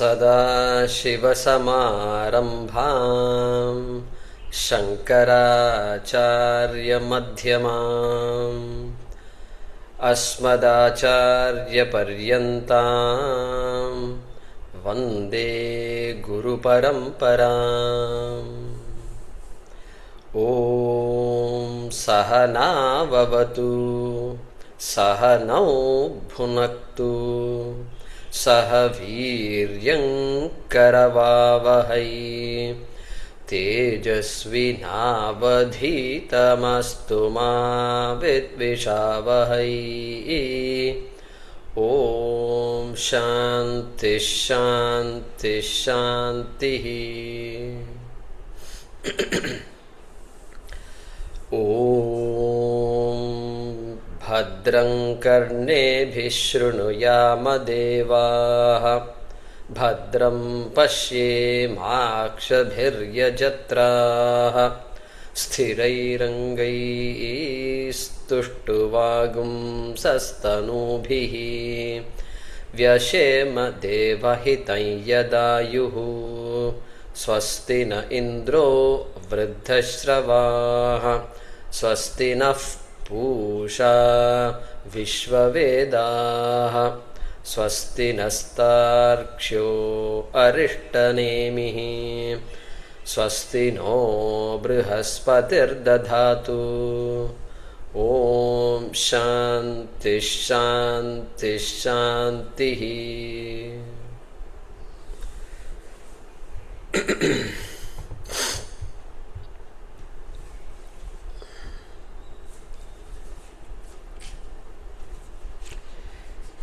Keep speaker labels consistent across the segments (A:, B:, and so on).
A: सदाशिवसमारम्भाम् शङ्कराचार्यमध्यमाम् अस्मदाचार्यपर्यन्ताम् वन्दे गुरुपरम्पराम्। ॐ सहनाववतु सहनौ भुनक्तु सह वीर्यं करवावहै तेजस्विनावधीतमस्तु मा विद्विषावहै। ॐ शान्ति शान्ति शान्तिः। ॐ भद्रं कर्णेभिः शृणुयाम देवाः भद्रं पश्येमाक्षभिर्यजत्राः स्थिरैरङ्गैस्तुष्टुवागुंसस्तनूभिः व्यशेम देवहितं यदायुः स्वस्ति न इन्द्रो वृद्धश्रवाः स्वस्ति नः पूषा विश्ववेदाः स्वस्ति नस्तार्क्ष्यो अरिष्टनेमिः स्वस्ति नो बृहस्पतिर्दधातु। ॐ शान्ति शान्ति शान्तिः।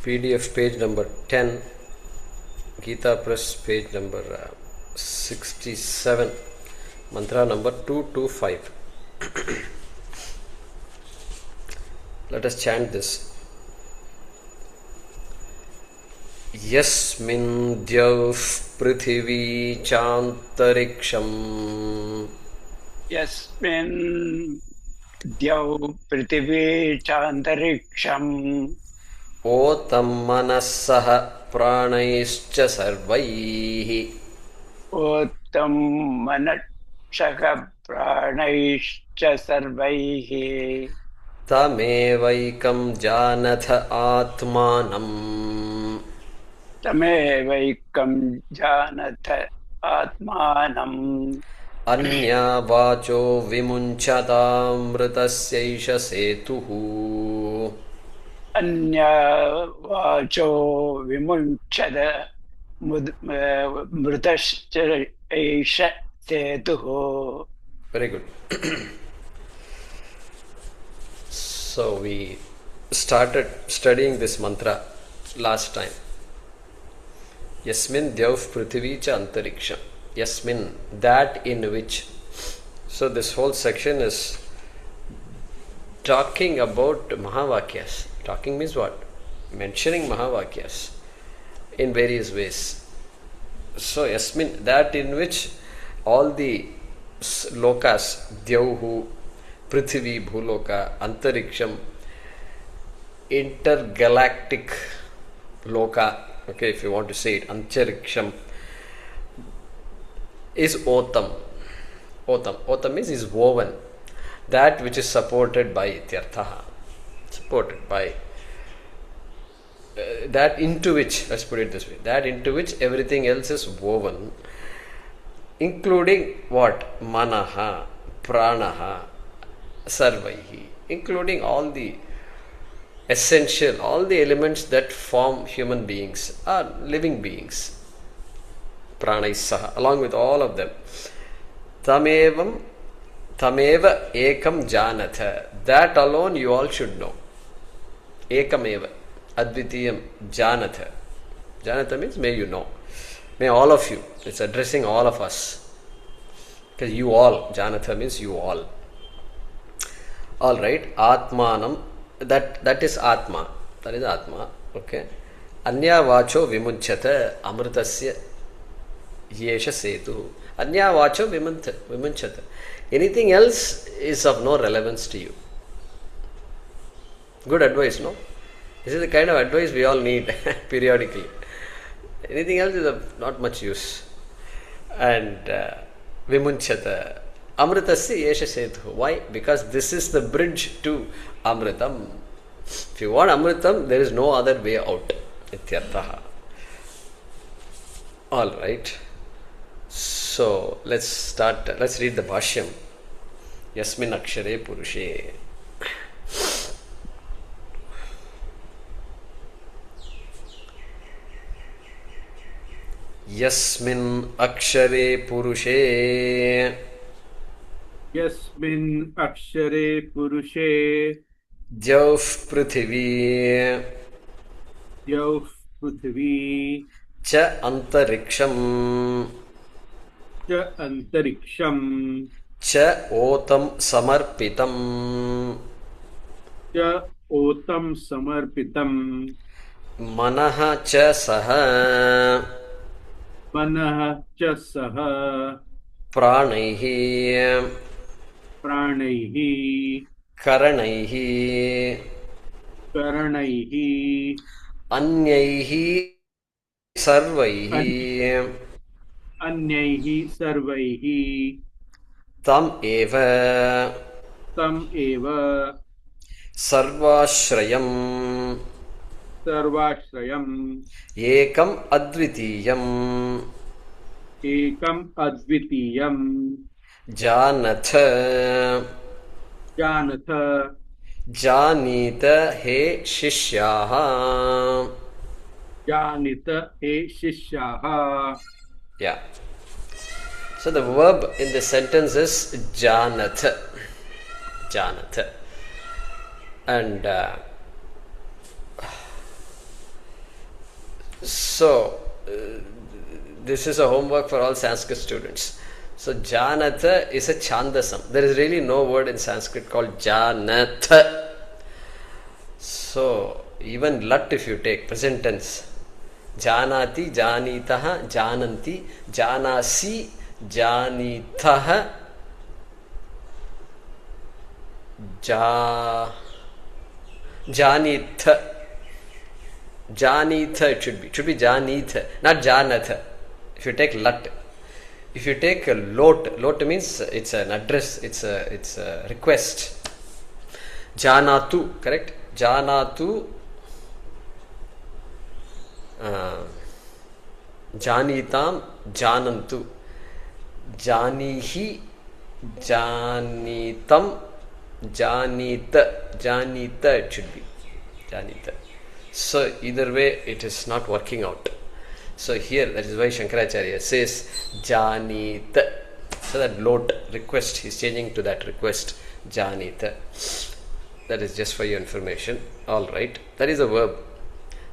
A: PDF page number 10, Gita Press page number 67, mantra number 225. Let us chant this. Yasmin Dyav Prithvi Chantariksham
B: Yasmin Dyav Prithvi Chantariksham
A: ओतं मनस्सह प्राणैश्च सर्वैः
B: ओतं मनस्सह प्राणैश्च सर्वैः
A: तमेवैकं जानथ आत्मानम्
B: तमेवैकं जानथ आत्मानम्
A: अन्या वाचो विमुञ्चतामृतस्यैष सेतुः
B: अन्या वाचो विमुञ्चत मृतश्च एष सेतुः.
A: Very good. So we started studying this mantra last time. Yasmin Dyav Prithvi cha Antariksham. Yasmin, that in which. So this whole section is talking about Mahavakyas. Talking means what? Mentioning Mahavakyas in various ways. So, Yasmin, that in which all the lokas, Dyauhu, Prithvi, Bhuloka, Antariksham, intergalactic loka, okay, if you want to say it, Antariksham, is Otam. Otam means is woven. That which is supported by Ityarthaha. Supported by that into which, let's put it this way, that into which everything else is woven, including what? Manaha, Pranaha, Sarvaihi, including all the essential, all the elements that form human beings, are living beings. Pranaisaha, along with all of them. Tameva ekam janatha, that alone you all should know. Ekameva, Advitiyam Janatha. Janatha means may you know. May all of you. It's addressing all of us. Because you all. Janatha means you all. Alright. Atmanam. That is Atma. That is Atma. Okay. Anya vacho vimunchata amritasya yesha setu. Anya vacho vimunchata. Anything else is of no relevance to you. Good advice, no? This is the kind of advice we all need periodically. Anything else is of not much use. And Vimunchata. Amritasya Yesha Setu. Why? Because this is the bridge to Amritam. If you want Amritam, there is no other way out. Ityarthaha. Alright. So let's start. Let's read the Bhaashyam. Yasmin Akshare Purushe. Yasmin Akshare Purushe.
C: Yasmin Akshare Purushe
A: Jauh Prithvi.
C: Yav Prithvi
A: Cha Antariksham.
C: Cha Antariksham
A: Cha Otam Samarpitam.
C: Cha Otam Samarpitam
A: Manaha Cha Saha.
C: Manah Cha Saha
A: Pranaihi.
C: Pranaihi
A: Karanaihi.
C: Karanaihi
A: Anyaihi Sarvaihi.
C: Anyaihi Sarvaihi
A: Tam Eva.
C: Tam Eva
A: Sarvashrayam.
C: Sarvashrayam
A: Ekam Advitiyam.
C: Ekam Advitiyam
A: Janatha.
C: Janatha
A: Janita he Shishyaha.
C: Janita He Shishyaha.
A: Yeah. So the verb in the sentence is Janatha. Janatha. And this is a homework for all Sanskrit students. So Janatha is a Chandasam. There is really no word in Sanskrit called Janatha. So even Lat if you take, present tense. Janati, Janitaha, Jananti, Janasi, Janitaha, Janitha. Janitha it should be. It should be Janitha, not Janatha. If you take Lat. If you take a lot means it's an address, it's a request. Janatu, correct? Janatu. Janitam, Janantu. Janihi, Janitam, Janita it should be. Janita. So either way it is not working out. So here that is why Shankaracharya says Janita. So that lot request he is changing to that request Janita. That is just for your information. Alright. That is a verb.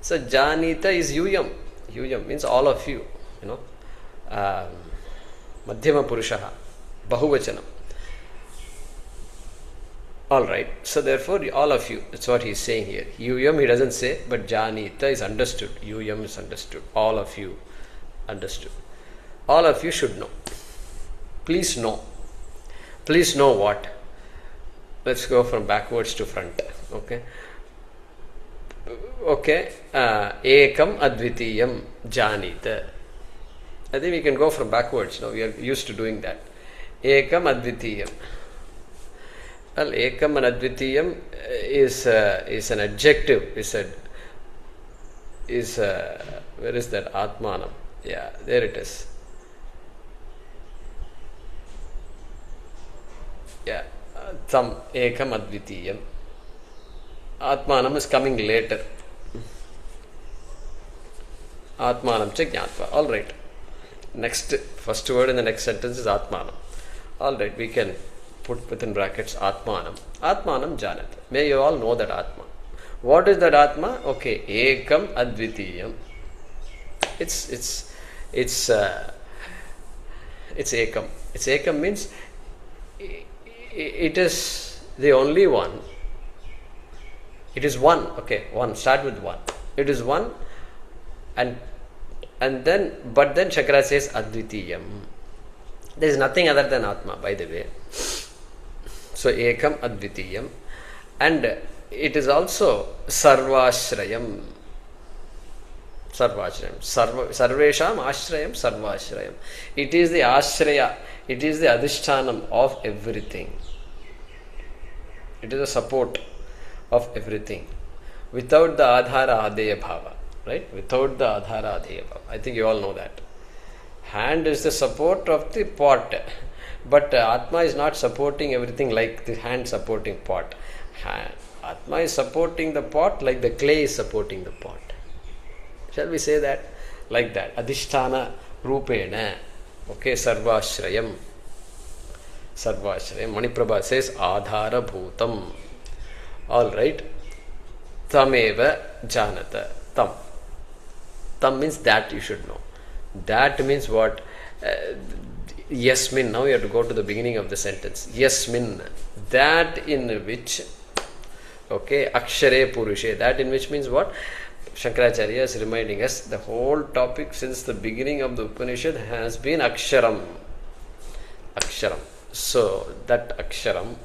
A: So Janita is Yuyam. Yuyam means all of you. You know. Madhyama Purushaha. Bahuvachanam. Alright, so therefore all of you, that's what he is saying here. Yuyam he doesn't say, but Janita is understood. Yuyam is understood. All of you understood. All of you should know. Please know. Please know what? Let's go from backwards to front. Okay. Okay. Ekam Advitiyam Janita. I think we can go from backwards now. We are used to doing that. Ekam Advitiyam. Well, Ekam and Advitiyam is an adjective. Where is that? Atmanam. Yeah, there it is. Yeah, Tam Ekam Advitiyam. Atmanam is coming later. Atmanam cha Jnatva. Alright. Next, first word in the next sentence is Atmanam. Alright, we can put within brackets Atmanam. Atmanam Janat. May you all know that Atma. What is that Atma? Okay, Ekam Advitiyam. It's Ekam. It's Ekam means it is the only one. It is one. Okay, one. Start with one. It is one, and then Shankara says Advitiyam. There is nothing other than Atma, by the way. So Ekam Advitiyam, and it is also Sarvashrayam. Sarvashrayam. Sarvesham Ashrayam Sarvashrayam. It is the Ashraya, it is the Adhishthanam of everything. It is a support of everything. Without the Adhara Adeya Bhava. Right? Without the Adhara Adeya Bhava. I think you all know that. Hand is the support of the pot. But Atma is not supporting everything like the hand supporting pot. Atma is supporting the pot like the clay is supporting the pot. Shall we say that? Like that. Adhisthana Rupena. Okay, Sarvashrayam. Sarvashrayam. Maniprabha says Adhara Bhutam. Alright. Tameva Janata. Tam. Tam means that you should know. That means what? Yasmin. Now you have to go to the beginning of the sentence. Yasmin. That in which, okay, Akshare Purushe. That in which means what? Shankaracharya is reminding us the whole topic since the beginning of the Upanishad has been Aksharam. Aksharam. So that Aksharam,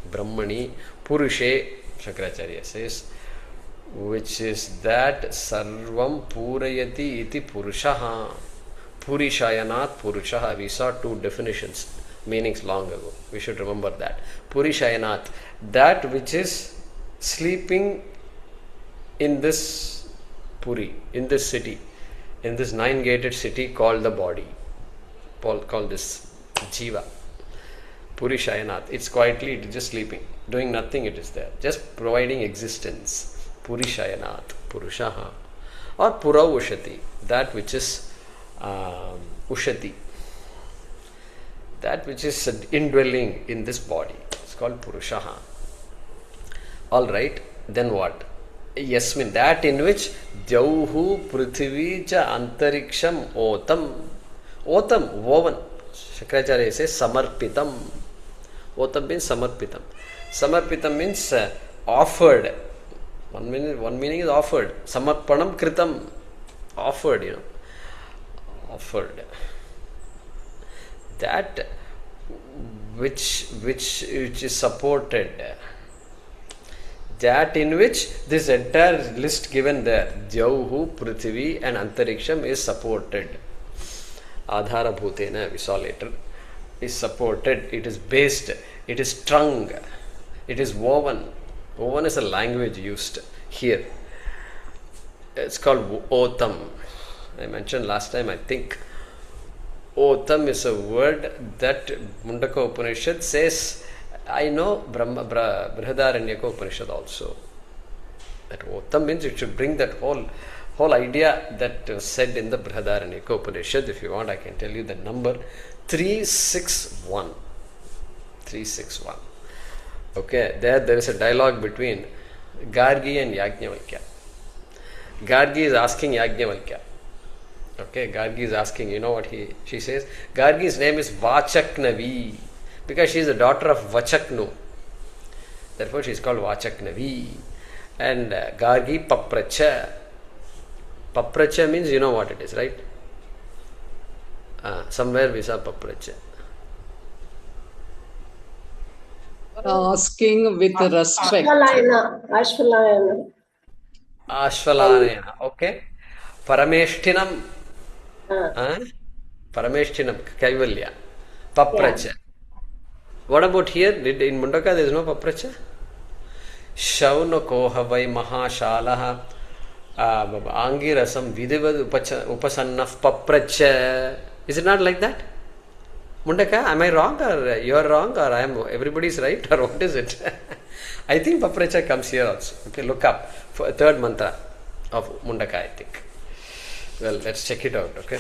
A: Brahmani, Purushe, Shankaracharya says, which is that Sarvam Purayati iti Purushaha. Purishayanat Purushaha. We saw two definitions, meanings long ago. We should remember that. Purishayanat, that which is sleeping in this Puri, in this city, in this 9-gated city called the body, called this Jiva. Purishayanat. It's quietly, it is just sleeping, doing nothing, it is there, just providing existence. Purishayanat, Purushaha. Or Pura Ushati, that which is Ushati, that which is indwelling in this body. It's called Purushaha. Alright, then what? Yasmin, that in which Jauhu Prithvi cha Antariksham Otam. Otam, woven. Shankaracharya says Samarpitam. Otam means Samarpitam. Samarpitam means offered. One meaning is offered. Samarpanam Kritam. Offered, you know. Offered. That which is supported. That in which this entire list given there, Jauhu, Prithvi and Antariksham is supported. Adhara Bhutena, we saw later, is supported, it is based, it is strung, it is woven. Woven is a language used here. It's called Otam. I mentioned last time, I think. Otam is a word that Mundakopanishad says. I know Brihadaranyaka Upanishad also. That Otam means it should bring that whole idea that was said in the Brihadaranyaka Upanishad. If you want, I can tell you the number 361. 361. Okay, there is a dialogue between Gargi and Yajnavalkya. Gargi is asking Yajnavalkya. Okay, Gargi is asking, you know what she says? Gargi's name is Vachaknavi. Because she is the daughter of Vachaknu. Therefore, she is called Vachaknavi. And Gargi Papracha. Papracha means you know what it is, right? Somewhere we saw Papracha.
D: Asking with respect.
A: Ashvalanayana. Okay. Parameshtinam. Parameshtinam. Kaivalya. Papracha. Yeah. What about here? In Mundaka there is no Papracha? Shaunako Havai Mahashalaha Angirasam Vidivad Upasannaf Papracha. Is it not like that? Mundaka, am I wrong or you are wrong or everybody is right or what is it? I think Papracha comes here also. Okay, look up for third mantra of Mundaka, I think. Well, let's check it out, okay?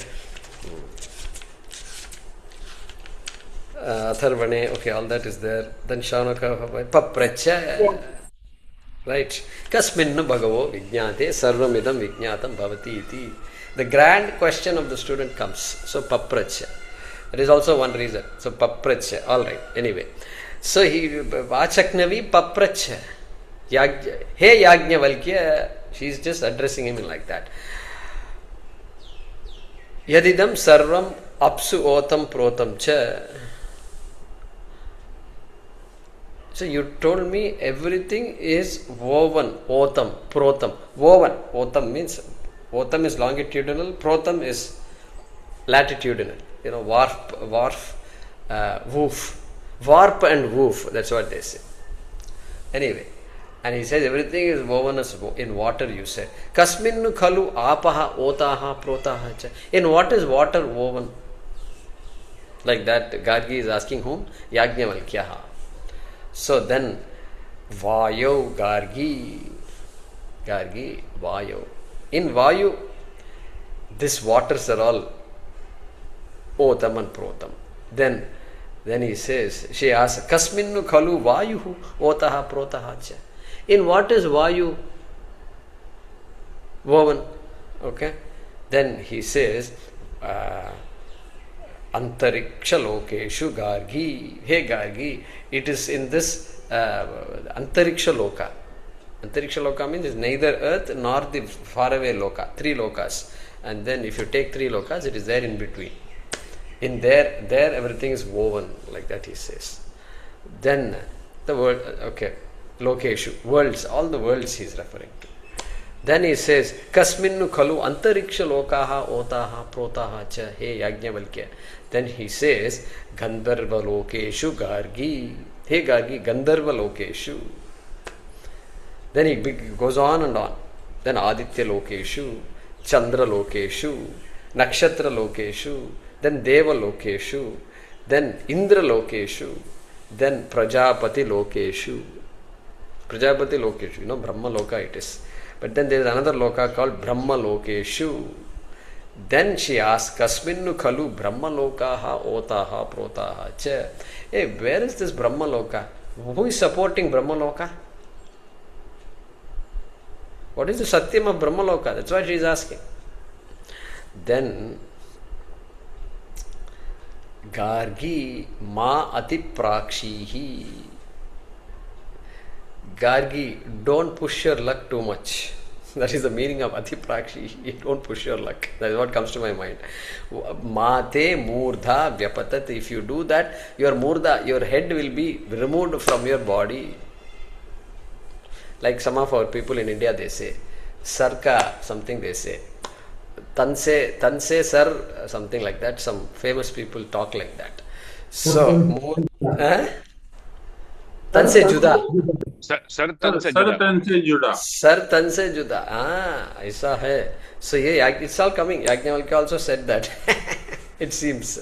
A: Atharvane, okay, all that is there. Then Shaunaka, Papracha. Right. Kasminnu Bhagavo Vijñāte Sarvamidam Vijñātam Bhavati iti. The grand question of the student comes. So Papracha. That is also one reason. So Papracha. Alright. Anyway. So he Vachaknavi Papracha. Hey Yajnavalkya. She is just addressing him like that. Yadidam Sarvam Apsu Otam Protam Cha. So you told me everything is woven, otam, protam, woven. Otam means Otam is longitudinal, protam is latitudinal. Woof. Warp and woof, that's what they say. Anyway, and he says everything is woven as in water, you said. Kasminnu khalu apaha otaha protaha cha. In what is water woven? Like that, Gargi is asking whom? Yajnavalkyaha. So then, Vayo Gargi, Vayo. In Vayu, these waters are all Otam and Protam. Then he says, she asks, Kasminnu khalu Vayuhu Otaha Protaha cha. In what is Vayu woven? Okay. Then he says, Antariksha lokeshu Gargi. Hey Gargi, it is in this Antariksha loka. Antariksha loka means it's neither earth nor the faraway loka. 3 lokas. And then if you take 3 lokas, it is there in between. In there everything is woven, like that he says. Then the word, okay, lokeshu, worlds, all the worlds he is referring to. Then he says, Kasminnu khalu antariksha lokaha otaha protaha cha, hey Yajnavalkya. Then he says, Gandharva lokeshu Gargi. Hey Gargi, Gandharva lokeshu. Then he goes on and on. Then Aditya lokeshu, Chandra lokeshu, Nakshatra lokeshu, then Deva lokeshu, then Indra lokeshu, then Prajapati lokeshu. Prajapati lokeshu, Brahma loka it is. But then there is another loka called Brahma lokeshu. Then she asks, Kasminnu khalu Brahma lokaha otaha protaha cha. Hey, where is this Brahma loka? Who is supporting Brahma loka? What is the Satyam of Brahma loka? That's what she is asking. Then Gargi ma ati prakshihi. Gargi, don't push your luck too much. That is the meaning of ati prakshihi. Don't push your luck. That is what comes to my mind. Mate murdha vyapatat. If you do that, your murdha, your head will be removed from your body. Like some of our people in India, they say, Sarka, something they say. Tanse sir, something like that. Some famous people talk like that. So, Tanse juda.
D: Sir tan se juda.
A: Sir tan se juda. Aisa hai. So yeah, it's all coming. Yajnavalkya also said that. It seems.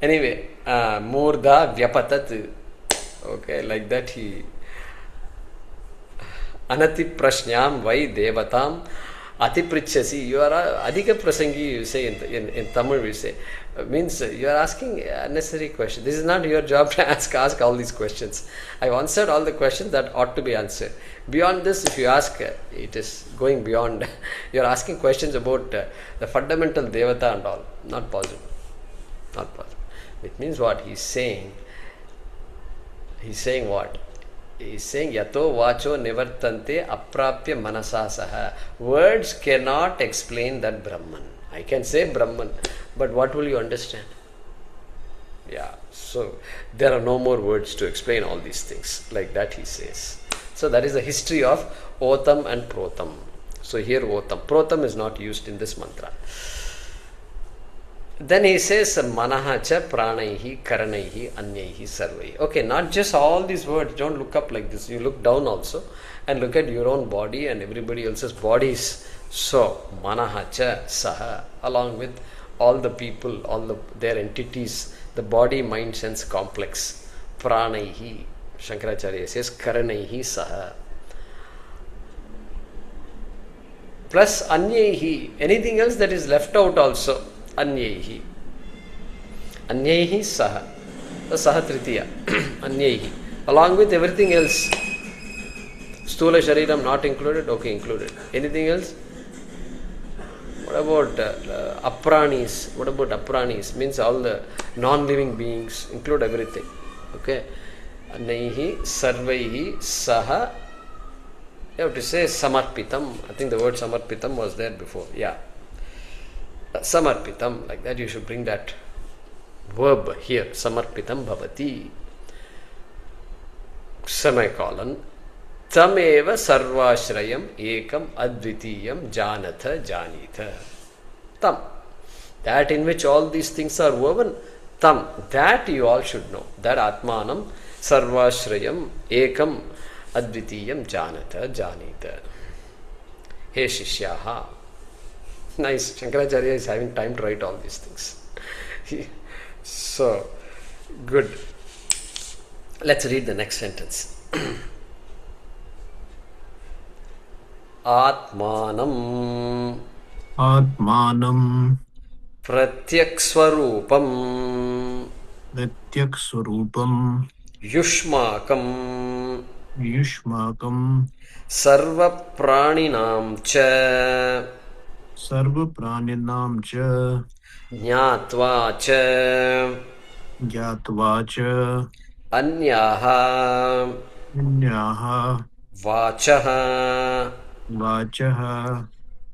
A: Anyway, murdha vyapatat. Okay, like that he. Anati prashnyam vai devatam ati prichasi. You are adhika prasangi, you say in Tamil we say. Means you are asking unnecessary questions. This is not your job to ask all these questions. I have answered all the questions that ought to be answered. Beyond this, if you ask, it is going beyond. You are asking questions about the fundamental devata and all. Not possible. Not possible. It means what? He is saying what? He is saying yato vacho nivartante aprapya manasasaha. Words cannot explain that Brahman. I can say Brahman, but what will you understand? Yeah, so there are no more words to explain all these things. Like that he says. So that is the history of Otam and Protam. So here Otam. Protam is not used in this mantra. Then he says Manaha cha pranaihi karanaihi anyaihi sarvai. Okay, not just all these words. Don't look up like this. You look down also and look at your own body and everybody else's bodies. So Manaha cha saha, along with all the people, their entities, the body, mind, sense complex. Pranaihi, Shankaracharya says karanaihi saha. Plus anyaihi, anything else that is left out also. Anyaihi. Anyaihi saha. The saha tritiya. Anyaihi. Along with everything else. Stula shariram not included? Okay, included. Anything else? What about apranis? What about apranis? Means all the non-living beings. Include everything. Okay. Anyaihi sarvaihi saha. You have to say samarpitam. I think the word samarpitam was there before. Yeah. Samarpitam, like that you should bring that verb here. Samarpitam bhavati. Semicolon. Tameva sarvashrayam ekam advitiyam janatha janitha. Tam. That in which all these things are woven, tam. That you all should know. That atmanam sarvashrayam ekam advitiyam janatha janitha. He shishyaha. Nice. Shankaracharya is having time to write all these things. So, good. Let's read the next sentence. Atmanam
E: Atmanam
A: Pratyakswarupam
E: Pratyakswarupam
A: Yushmakam
E: Yushmakam
A: Sarva Praninam Cha
E: Sarva Praninam Cha
A: Jnatva Cha
E: Gyatva Cha
A: Anyaha
E: Anyaha
A: Vachaha
E: Vachaha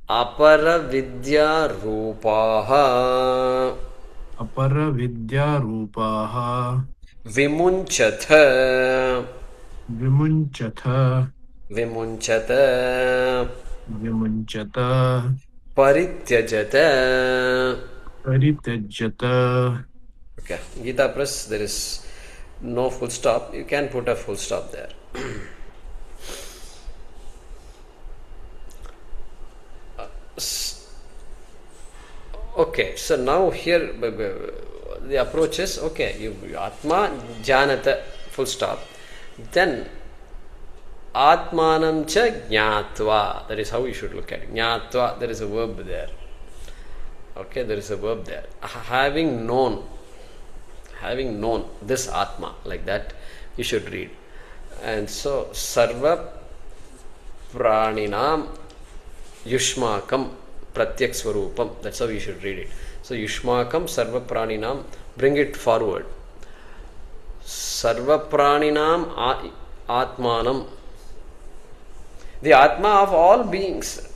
A: Apara Vidya Rupaha
E: Apara Vidya Rupaha
A: Vimunchatha
E: Vimunchatha
A: Vimunchatha
E: Vimunchata
A: Parityajata.
E: Parityajata.
A: Okay, Gita Press, there is no full stop. You can put a full stop there. Okay, so now here the approach is, okay, you Atma Janata, full stop. Then Atmanam cha Jnatva. That is how you should look at it. Jnatva, there is a verb there. Okay, there is a verb there. Having known this Atma, like that, you should read. And so, Sarva Praninam Yushmakam Pratyak Swarupam. That's how you should read it. So, Yushmakam Sarva Praninam, bring it forward. Sarva Praninam Atmanam. The Atma of all beings.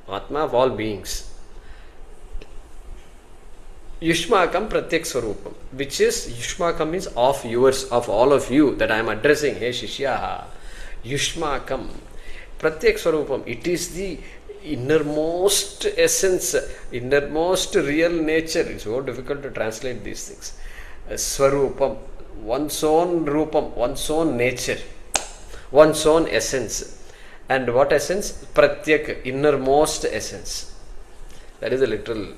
A: Atma of all beings. Yushmakam Pratyak Swarupam, which is, Yushmakam means of yours, of all of you that I am addressing. Hey Shishyaha. Yushmakam Pratyak Swarupam. It is the innermost essence, innermost real nature. It's so difficult to translate these things. Swarupam, one's own Rupam, one's own nature, one's own essence. And what essence? Pratyak, innermost essence. That is the literal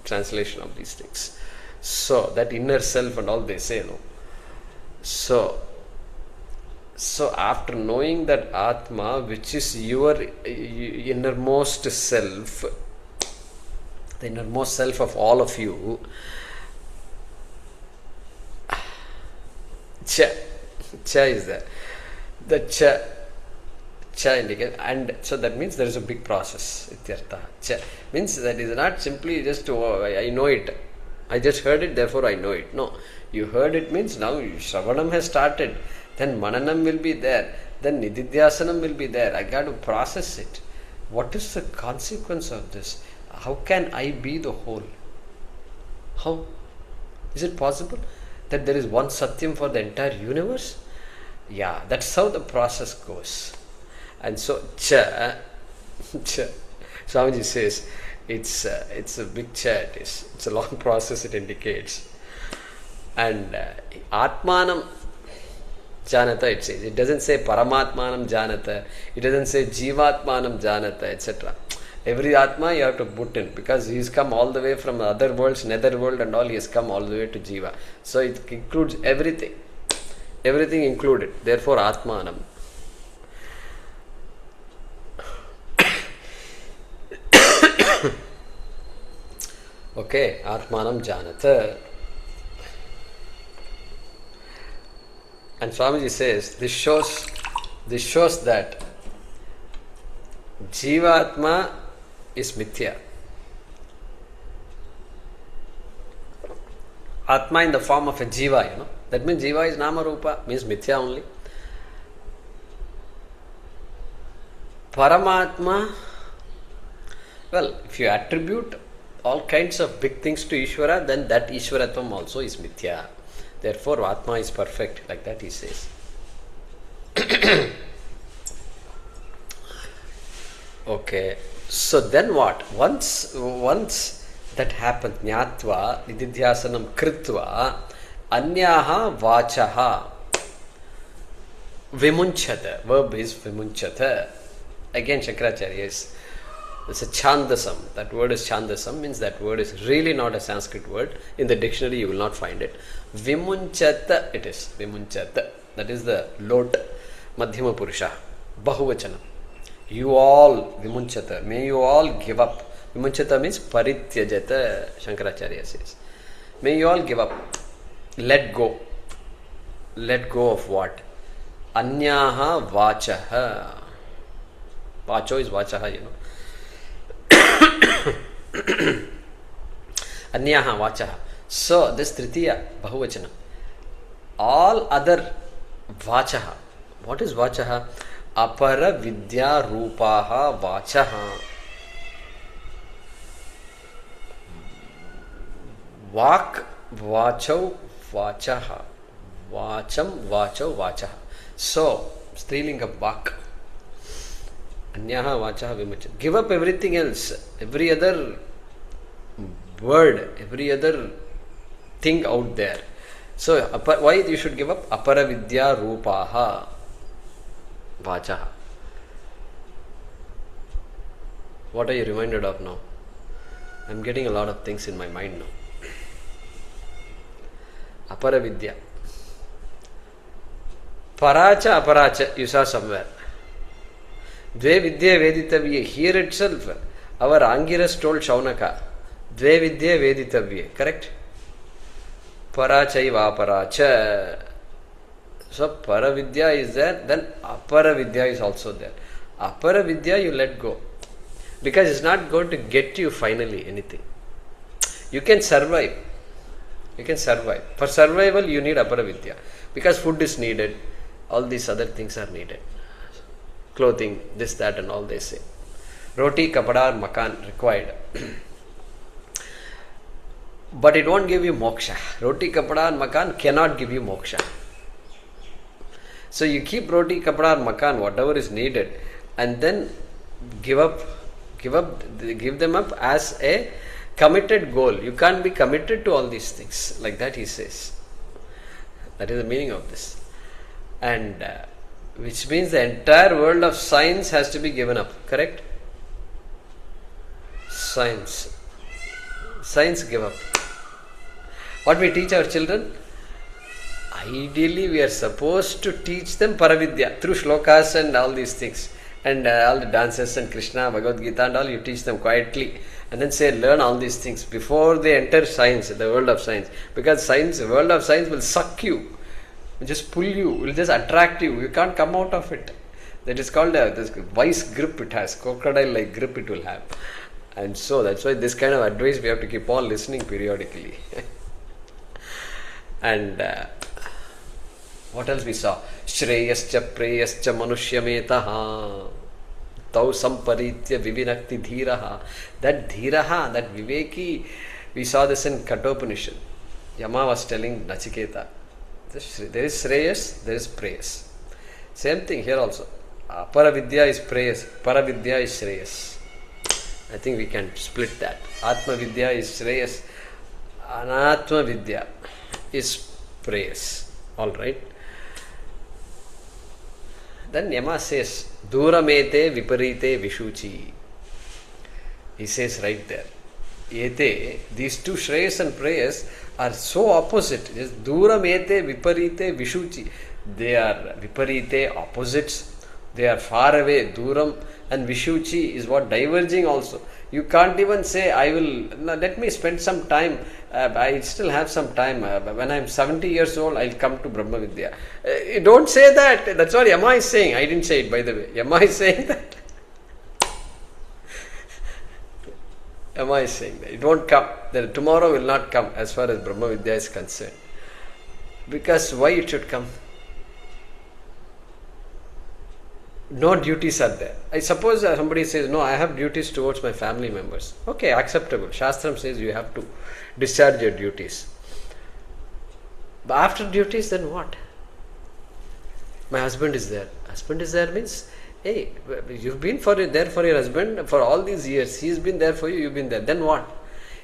A: translation of these things. So, that inner self and all they say, no? So after knowing that Atma, which is your innermost self, the innermost self of all of you, Cha is there. The Cha indicates, and so that means there is a big process. Ityartha. Cha means that is not simply just, oh, I know it. I just heard it, therefore I know it. No. You heard it means now Shravanam has started. Then Mananam will be there. Then Nididhyasanam will be there. I got to process it. What is the consequence of this? How can I be the whole? How? Is it possible that there is one Satyam for the entire universe? Yeah, that's how the process goes. And so, Cha, Swamiji says, it's a big Cha, it's a long process it indicates. And Atmanam Janata, it says. It doesn't say Paramatmanam Janata, it doesn't say Jivatmanam Janata, etc. Every Atma you have to put in, because he has come all the way from the other worlds, nether world and all, he has come all the way to Jiva. So it includes everything. Everything included. Therefore Atmanam. Okay, Atmanam Janata. And Swamiji says, this shows that Jivatma is Mithya. Atma in the form of a Jiva, That means Jiva is Nama Rupa, means Mithya only. Paramatma, well, if you attribute all kinds of big things to Ishvara, then that Ishvaratvam also is Mithya. Therefore, Atma is perfect, like that he says. Okay. So then what? Once that happens, jnatva, nididhyasanam kritva, anyaha vachaha, vimunchata. Verb is vimunchata. Again, Shankaracharya is, it's a chandasam. That word is chandasam, means that word is really not a Sanskrit word. In the dictionary, you will not find it. Vimunchata it is. Vimunchata. That is the lot, madhyama purusha, bahuvachanam. You all, vimunchata, may you all give up. Vimunchata means parityajata, Shankaracharya says. May you all give up. Let go. Let go of what? Anyaha vachaha. Vacho is vachaha, you know. Anyaha vachaha. So, this tritiya, bahuvachana. All other vachaha. What is vachaha? Apara vidya rupaha vachaha. Vak vachau vachaha. Vacham vachau vachaha. So, strilinga vak. Anyaha vachaha vimuchan. Give up everything else. Every other word, every other thing out there. So, why you should give up? Apara vidya rupaha vachaha. What are you reminded of now? I am getting a lot of things in my mind now. Apara vidya. Paracha aparacha you saw somewhere. Dve vidya veditavye. Here itself our Angiras told Shaunaka. Dve vidya veditavye. Correct? Parachaiva aparacha. So Paravidya is there, then Aparavidya is also there. Aparavidya you let go. Because it's not going to get you finally anything. You can survive. You can survive. For survival you need Aparavidya. Because food is needed. All these other things are needed. Clothing, this, that and all they say. Roti, kapada, makan required. But it won't give you moksha. Roti, kapada and makan cannot give you moksha. So you keep roti, kapada and makan, whatever is needed, and then give them up as a committed goal. You can't be committed to all these things. Like that he says. That is the meaning of this. And which means the entire world of science has to be given up. Correct? Science give up. What we teach our children? Ideally we are supposed to teach them Paravidya through shlokas and all these things. And all the dances and Krishna, Bhagavad Gita and all, you teach them quietly. And then say, learn all these things before they enter science, the world of science. Because the world of science will suck you, will just pull you, will just attract you. You can't come out of it. That is called this vice grip it has, crocodile-like grip it will have. And so that's why this kind of advice we have to keep on listening periodically. And what else we saw? Shreyascha preyascha manushyametaha tau samparitya vivinakti dhiraha. That dhiraha, that viveki, we saw this in Kathopanishad. Yama was telling Nachiketa. There is Shreyas, there is preyas. Same thing here also. Paravidya is preyas, Paravidya is Shreyas. I think we can split that. Atma Vidya is Shreyas, Anatma Vidya is preyas. Alright. Then Yama says, Duramete viparite vishuchi. He says right there. Ete, these two Shreyas and prayas are so opposite. Duramete viparite vishuchi. They are viparite, opposites. They are far away. Duram and vishuchi is what? Diverging also. You can't even say, let me spend some time. I still have some time. When I'm 70 years old, I'll come to Brahma Vidya. Don't say that. That's what Yama is saying. I didn't say it, by the way. Yama is saying that. Yama is saying that. It won't come. Tomorrow will not come as far as Brahma Vidya is concerned. Because why it should come? No duties are there. I suppose somebody says, no, I have duties towards my family members. Okay, acceptable. Shastram says you have to discharge your duties. But after duties, then what? My husband is there. Husband is there means Hey, you've been there for your husband for all these years. He's been there for you, you've been there. Then what?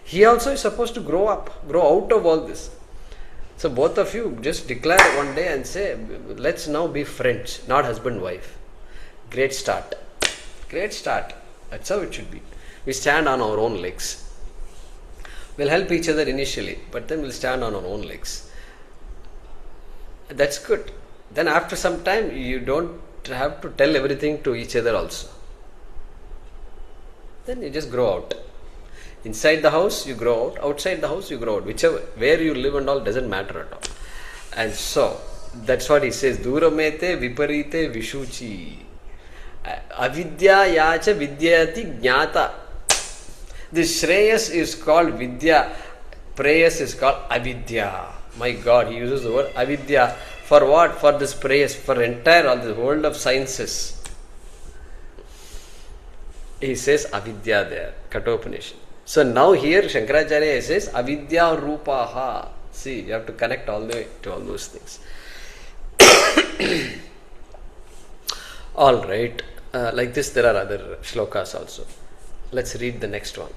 A: He also is supposed to grow up, grow out of all this. So both of you just declare one day and say, let's now be friends, not husband-wife. Great start. Great start. That's how it should be. We stand on our own legs. We'll help each other initially, but then we'll stand on our own legs. That's good. Then after some time, you don't have to tell everything to each other also. Then you just grow out. Inside the house, you grow out. Outside the house, you grow out. Whichever, where you live and all doesn't matter at all. And so, that's what he says. Duramete viparite vishuchi. Avidya yacha vidyati jnata. This Shreyas is called Vidya. Prayas is called Avidya. My God, he uses the word Avidya. For what? For this prayas, for entire all the world of sciences. He says Avidya there, Kathopanishad. So now here Shankaracharya says Avidya Rupaha. See, you have to connect all the way to all those things. Alright, like this there are other shlokas also. Let's read the next one.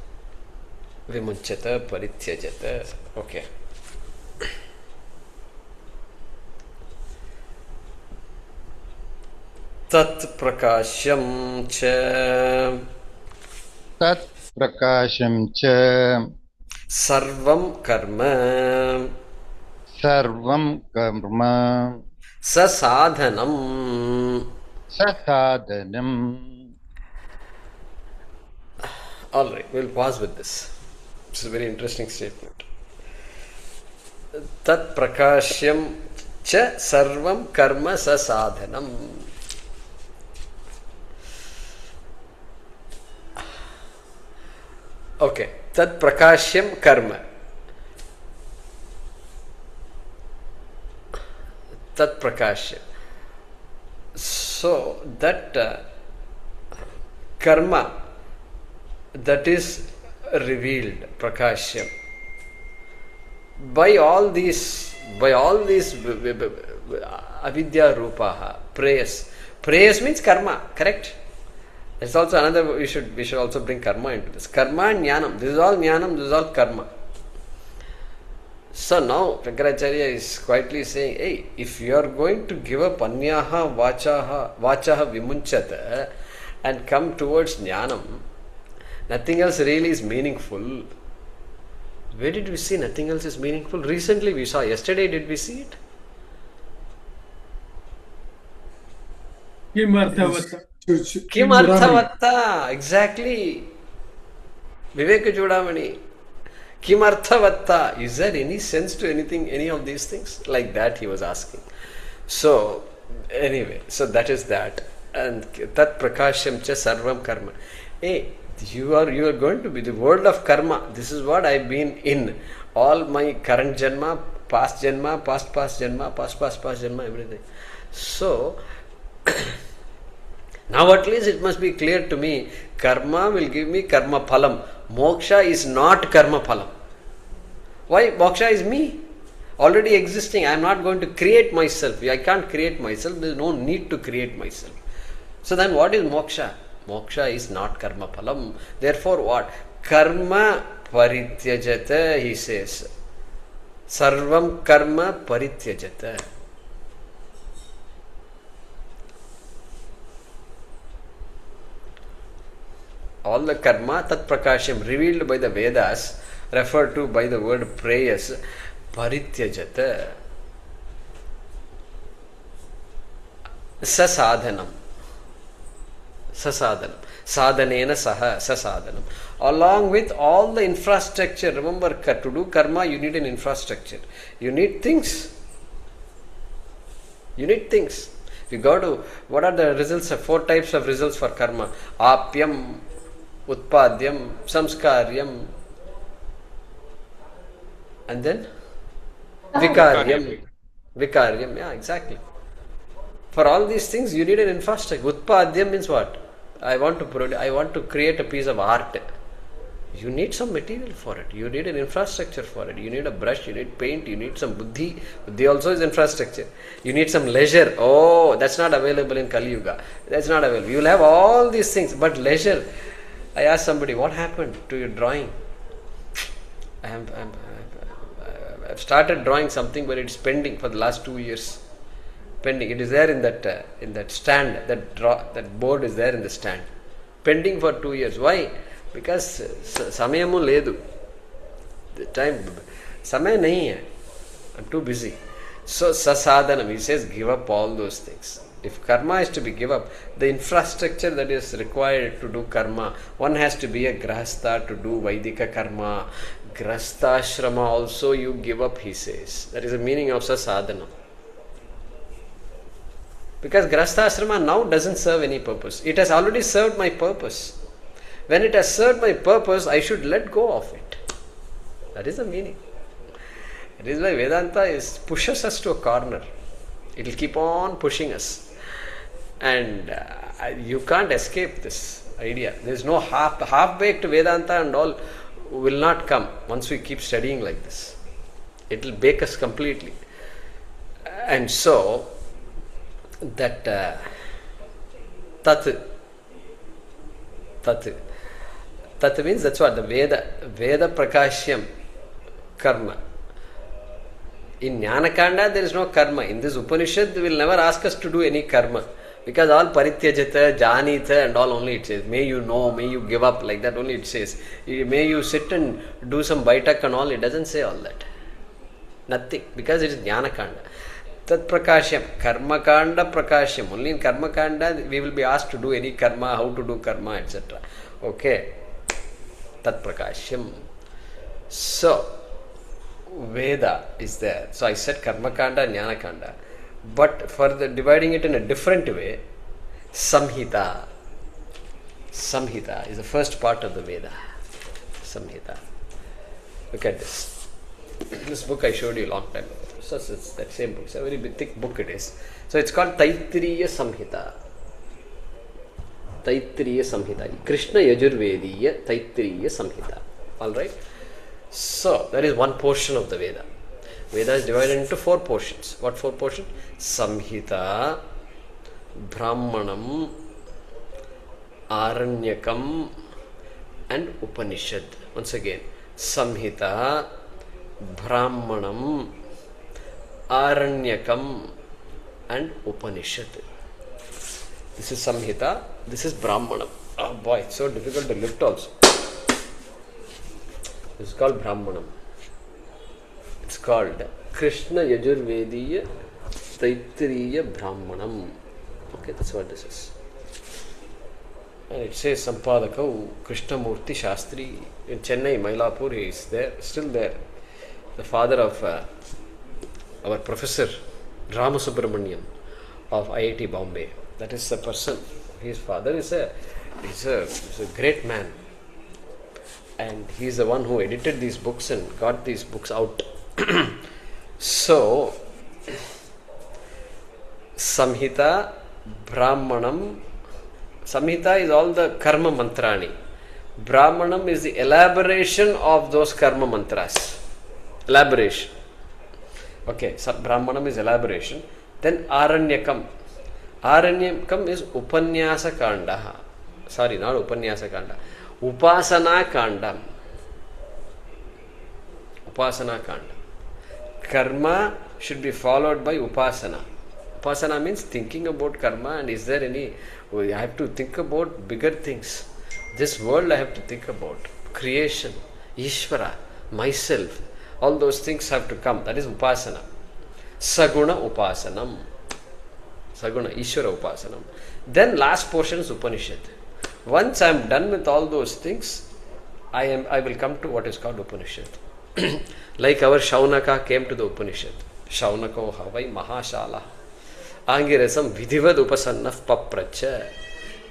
A: Vimunchata Parithyajata. Okay. Tat Prakashyam Cha
F: Tat Prakasham Cha
A: Sarvam Karma
F: Sarvam Karma
A: Sasadhanam.
F: Sasadhanam.
A: Alright, we'll pause with this. It's a very interesting statement. Tat Prakashyam Cha Sarvam Karma Sasadhanam. Okay, Tat Prakashyam Karma. Tat Prakashyam. So, that karma that is revealed, Prakashyam, by all these avidya rupaha, prayas. Prayas means karma, correct? It's also another, we should also bring karma into this. Karma and jnanam. This is all jnanam, this is all karma. So now Shankaracharya is quietly saying, hey, if you are going to give up anyaha vachaha vimunchata and come towards jnanam, nothing else really is meaningful. Where did we see nothing else is meaningful? Recently we saw, yesterday did we see it? Kim Arthavatta, exactly. Vivek Judamani. Kim Arthavatta. Is there any sense to anything, any of these things? Like that he was asking. So, anyway, so that is that. And Tat Prakashyam Cha Sarvam Karma. Hey, you are going to be the world of karma. This is what I've been in. All my current janma, past janma, past janma, past janma, everything. So, now at least it must be clear to me, karma will give me karma phalam. Moksha is not karma phalam. Why? Moksha is me. Already existing. I am not going to create myself. I can't create myself. There is no need to create myself. So then what is moksha? Moksha is not karma phalam. Therefore what? Karma parityajata, he says. Sarvam karma parityajata. All the karma, tat prakasham, revealed by the Vedas, referred to by the word prayers, parityajata. Sasadhanam. Sasadhanam. Sadhanena saha, sasadhanam. Along with all the infrastructure, remember, to do karma, you need an infrastructure. You need things. You need things. You go to, what are the results? 4 types of results for karma. Apyam, Utpadyam, Samskaryam, and then Vikaryam. Vikaryam, yeah, exactly. For all these things, you need an infrastructure. Utpadyam means what? I want to create a piece of art. You need some material for it. You need an infrastructure for it. You need a brush, you need paint, you need some buddhi. Buddhi also is infrastructure. You need some leisure. Oh, that's not available in Kali Yuga. That's not available. You will have all these things, but leisure. I asked somebody, what happened to your drawing? I've started drawing something, but it's pending for the last 2 years. Pending. It is there in that stand. That board is there in the stand. Pending for 2 years. Why? Because samayamu ledu. The time samay nahi hai. I'm too busy. So sasadhanam, he says, give up all those things. If karma is to be given up, the infrastructure that is required to do karma, one has to be a grahastha to do Vaidika karma. Grahastha also you give up, he says. That is the meaning of sasadhanam. Because grahastha now doesn't serve any purpose. It has already served my purpose. When it has served my purpose, I should let go of it. That is the meaning. That is why Vedanta pushes us to a corner. It will keep on pushing us. And you can't escape this idea. There is no half-baked Vedanta and all will not come once we keep studying like this. It will bake us completely. And so, that tat means that's what the Veda Prakashyam karma. In Jnanakanda there is no karma. In this Upanishad they will never ask us to do any karma, because all parityajata, janita and all only it says. May you know, may you give up, like that only it says. May you sit and do some baitak and all, it doesn't say all that. Nothing, because it is Jnanakanda. Tat Prakashyam, Karma Kanda Prakashyam. Only in Karma Kanda we will be asked to do any karma, how to do karma, etc. Okay. Tat Prakashyam. So, Veda is there. So I said Karma Kanda and Jnana Kanda. But for dividing it in a different way, Samhita. Samhita is the first part of the Veda. Samhita. Look at this. This book I showed you a long time ago. So it's that same book. It's a very big, thick book it is. So it's called Taittiriya Samhita. Taittiriya Samhita. Krishna Yajurvediya Taittiriya Samhita. Alright? So, that is one portion of the Veda. Veda is divided into 4 portions. What 4 portions? Samhita, Brahmanam, Aranyakam and Upanishad. Once again, Samhita, Brahmanam, Aranyakam and Upanishad. This is Samhita, this is Brahmanam. Oh boy, it's so difficult to lift also. This is called Brahmanam. It's called Krishna Yajurvediya Taittiriya Brahmanam. Okay, that's what this is. And it says Sampadaka Krishnamurti Shastri in Chennai, Mylapore. He is there, still there. The father of our professor Ramasubramanian of IIT Bombay. That is the person. His father is a great man. And he is the one who edited these books and got these books out. So, Samhita, Brahmanam. Samhita is all the karma mantrani. Brahmanam is the elaboration of those karma mantras. Elaboration. Okay, so Brahmanam is elaboration. Then Aranyakam. Aranyakam is Upanyasa Kanda. Sorry, not Upanyasa Kanda. Upasana Kandam. Upasana Kanda. Karma should be followed by Upasana. Upasana means thinking about karma, and is there any, I have to think about bigger things. This world I have to think about. Creation, Ishvara, myself, all those things have to come. That is Upasana. Saguna Upasanam. Saguna, Ishvara Upasanam. Then last portion is Upanishad. Once I am done with all those things, I will come to what is called Upanishad. Like our Shaunaka came to the Upanishad. Shaunako Havai Mahashala. Angirasam Vidhivad Upasannaf Papracha.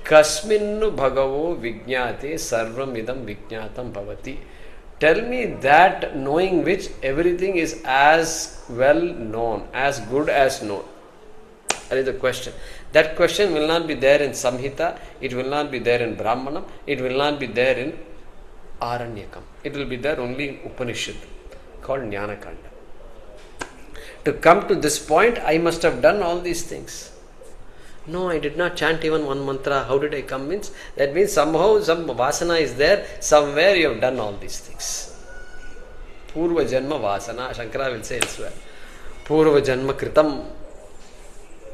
A: Kasminnu Bhagavo Vijñate Sarvam Idam Vijñatam Bhavati. Tell me that knowing which everything is as well known, as good as known. That is the question. That question will not be there in Samhita, it will not be there in Brahmanam, it will not be there in Aranyakam. It will be there only in Upanishad called Jnanakanda. To come to this point, I must have done all these things. No, I did not chant even one mantra. How did I come? Means that means somehow some vasana is there. Somewhere you have done all these things. Purva Janma Vasana, Shankara will say elsewhere. Purva Janma Kritam.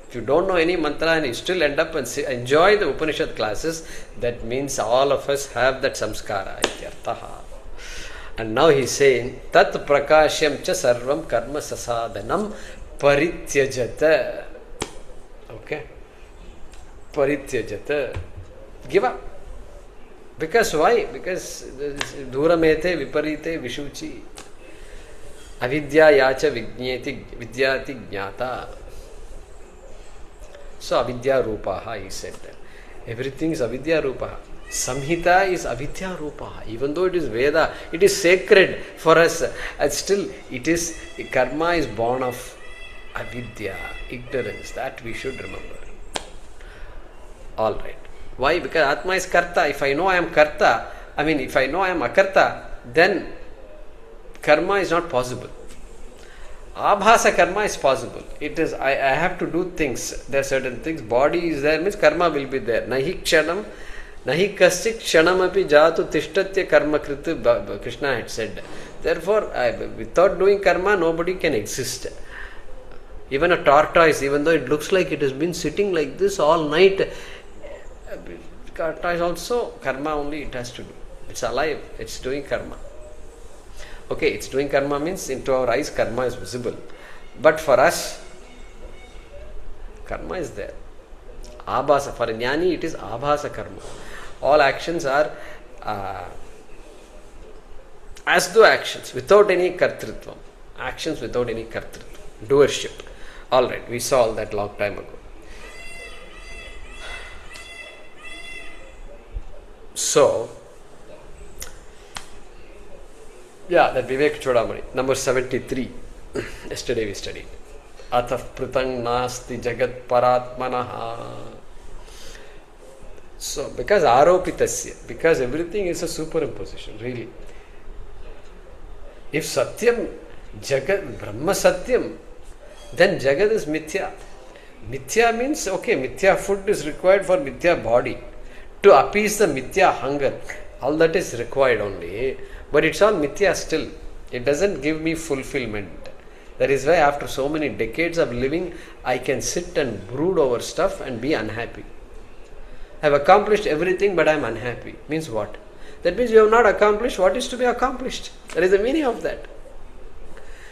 A: If you don't know any mantra and you still end up and enjoy the Upanishad classes, that means all of us have that samskara. Ityartaha. And now he is saying, Tat prakashyam cha sarvam karma sasadhanam parityajata. Okay? Parityajata. Give up. Because why? Because dhuramete viparite vishuchi. Avidya yacha vidyati jnata. So avidya rupaha, he said that. Everything is avidya rupaha. Samhita is avidya rupaha. Even though it is Veda, it is sacred for us. And still, it is, karma is born of avidya, ignorance. That we should remember. Alright. Why? Because Atma is karta. If I know I am karta, if I know I am akarta, then karma is not possible. Abhasa karma is possible. It is, I have to do things. There are certain things. Body is there, means karma will be there. Nahi kshanam, nahi kasyik kshanam api jatu tishtatya karma kritu, Krishna had said. Therefore, without doing karma, nobody can exist. Even a tortoise, even though it looks like it has been sitting like this all night, tortoise also, karma only it has to do. It's alive, it's doing karma. Okay, it's doing karma means into our eyes karma is visible. But for us, karma is there. Abhasa. For a jnani, it is abhasa karma. All actions are as though actions, without any kartritvam. Actions without any kartritvam. Doership. Alright, we saw all that long time ago. So, yeah, that Vivek Chodamani, number 73. Yesterday we studied. Atah pritang nasti jagat paratmanaha. So, because aropitasya, because everything is a superimposition, really. If satyam, jagat, brahma satyam, then jagat is mithya. Mithya means, okay, mithya food is required for mithya body. To appease the mithya hunger, all that is required only. But it's all mithya still. It doesn't give me fulfillment. That is why after so many decades of living, I can sit and brood over stuff and be unhappy. I have accomplished everything, but I am unhappy. Means what? That means you have not accomplished what is to be accomplished. That is the meaning of that.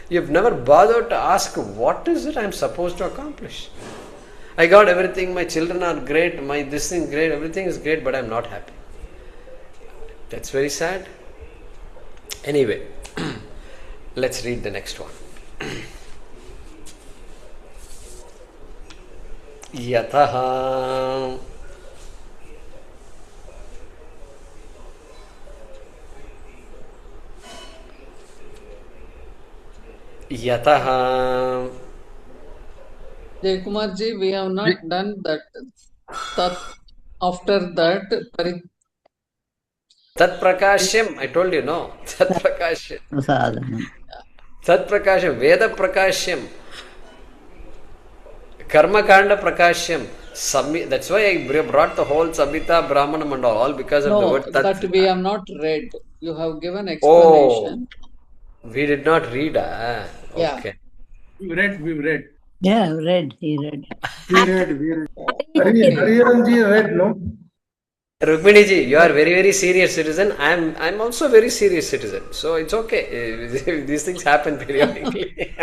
A: You have never bothered to ask, what is it I am supposed to accomplish? I got everything, my children are great, my this thing is great, everything is great, but I am not happy. That's very sad. Anyway, let's read the next one. Yataha
G: Jaykumar ji, we have not done that. Tat, after that,
A: Tat Prakashyam, I told you, no. Tat Prakashyam.
H: Prasadhanam.
A: Tat Prakashyam, Veda Prakashyam, Karma Kanda Prakashyam. That's why I brought the whole Samhita, Brahmanam and all because of the word Tat.
G: That we have not read. You have given explanation.
A: Oh, we did not read. Okay.
G: Yeah.
C: We read.
H: Yeah, read. He read.
C: We read. Hariranji read, no?
A: Rukmini ji, you are very, very serious citizen. I'm also a very serious citizen. So it's okay. These things happen periodically.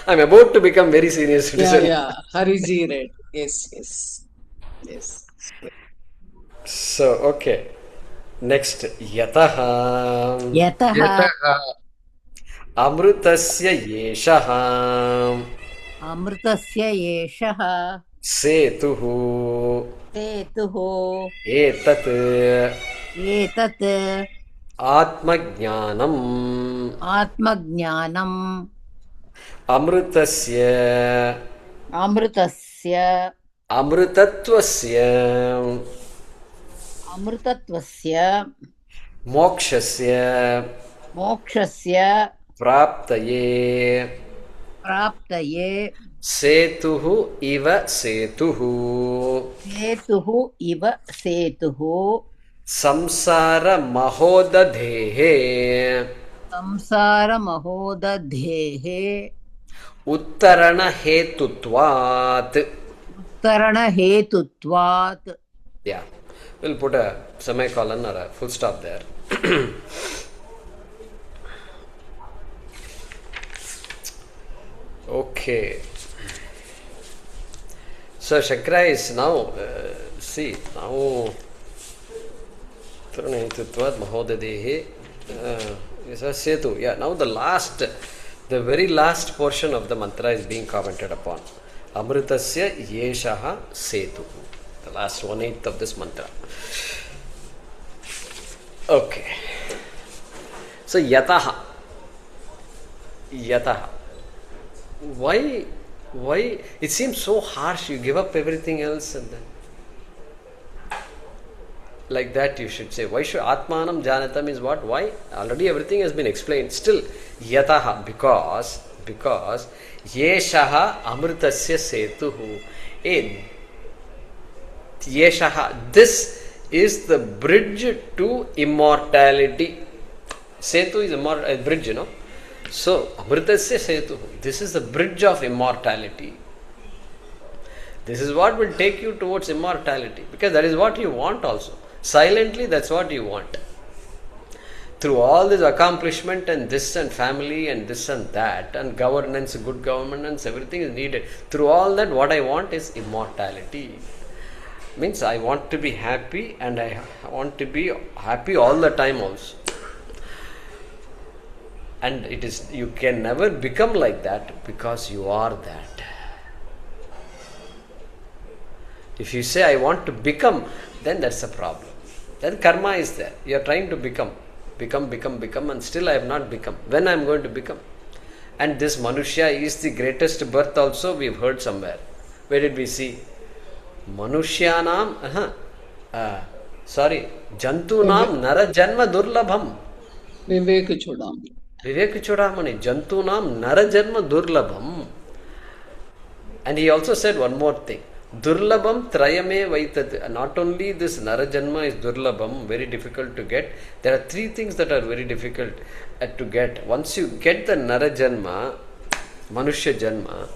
A: I'm about to become very serious citizen.
G: Yeah. Hariji read. Yes.
A: So, okay. Next, Yataha.
H: Yataha.
A: Amrutasya Yeshaha.
H: Amrutasya Yeshaha.
A: Setuhu.
H: Setuhu.
A: Etat.
H: Etat.
A: Atmajnanam.
H: Atmajnanam.
A: Amrutasya.
H: Amrutasya.
A: Amrutatvasya.
H: Amrutatvasya.
A: Mokshasya
H: Mokshasya
A: Praptaye
H: Praptaye
A: Setuhu Iva Setuhu
H: Setuhu Iva Setuhu
A: Samsara Mahodadhehe
H: Samsara Mahodadhehe
A: Uttarana Hetutvat.
H: Uttarana Hetutvat.
A: Yeah, we'll put a semicolon or a full stop there. Okay. So Shankara is now, see, now Tvarnahitutvat Mahodadehe is a Setu. Yeah, now the very last portion of the mantra is being commented upon. Amritasya Yeshaha Setu. The last 1/8 of this mantra. Okay. So Yataha. Yataha. Why it seems so harsh? You give up everything else and then like that you should say. Why should Atmanam Janata means what? Why? Already everything has been explained. Still Yataha, because Yeshaha Amritasya Setuhu. Yeshaha, this is the bridge to immortality. Setu is a bridge, you know. So, Amritasya Setu, this is the bridge of immortality. This is what will take you towards immortality, because that is what you want also. Silently, that's what you want. Through all this accomplishment and this and family and this and that and governance, good governance, everything is needed. Through all that, what I want is immortality. Means I want to be happy, and I want to be happy all the time also. And it is, you can never become like that because you are that. If you say I want to become, then that's a problem. Then karma is there. You are trying to become, and still I have not become. When I am going to become? And this Manushya is the greatest birth also, we have heard somewhere. Where did we see? Manushyanam, Jantunam Nara Janma Durlabham.
G: Vivek Chodamani.
A: Vivek Chodamani, Jantunam Nara Janma Durlabham. And he also said one more thing. Durlabham Trayame Vaitat. Not only this Nara Janma is Durlabham, very difficult to get. There are 3 things that are very difficult to get. Once you get the Nara Janma, Manushya Janma,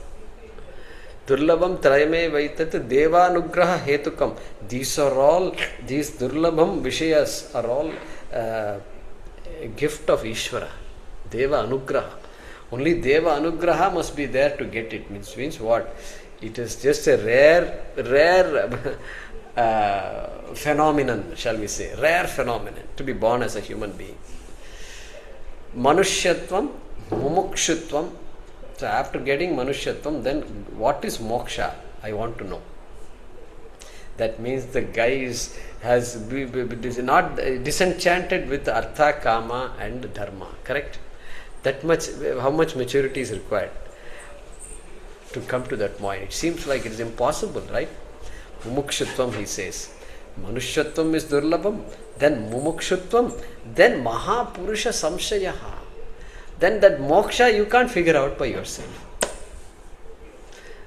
A: Durlabham Trayame Vaitat Devanugraha Hetukam. These Durlabham Vishayas are all a gift of Ishvara. Deva Anugraha. Only Deva Anugraha must be there to get it. Means what? It is just a rare phenomenon, shall we say. Rare phenomenon to be born as a human being. Manushyatvam, Mumukshutvam. So after getting Manushyatvam, then what is moksha? I want to know. That means the guy is not disenchanted with artha, kama and dharma. Correct? That much, how much maturity is required to come to that point? It seems like it is impossible, right? Mumukshutvam, he says. Manushyatvam is durlabham, then mumukshutvam, then mahapurusha samshayaha. Then that moksha you can't figure out by yourself.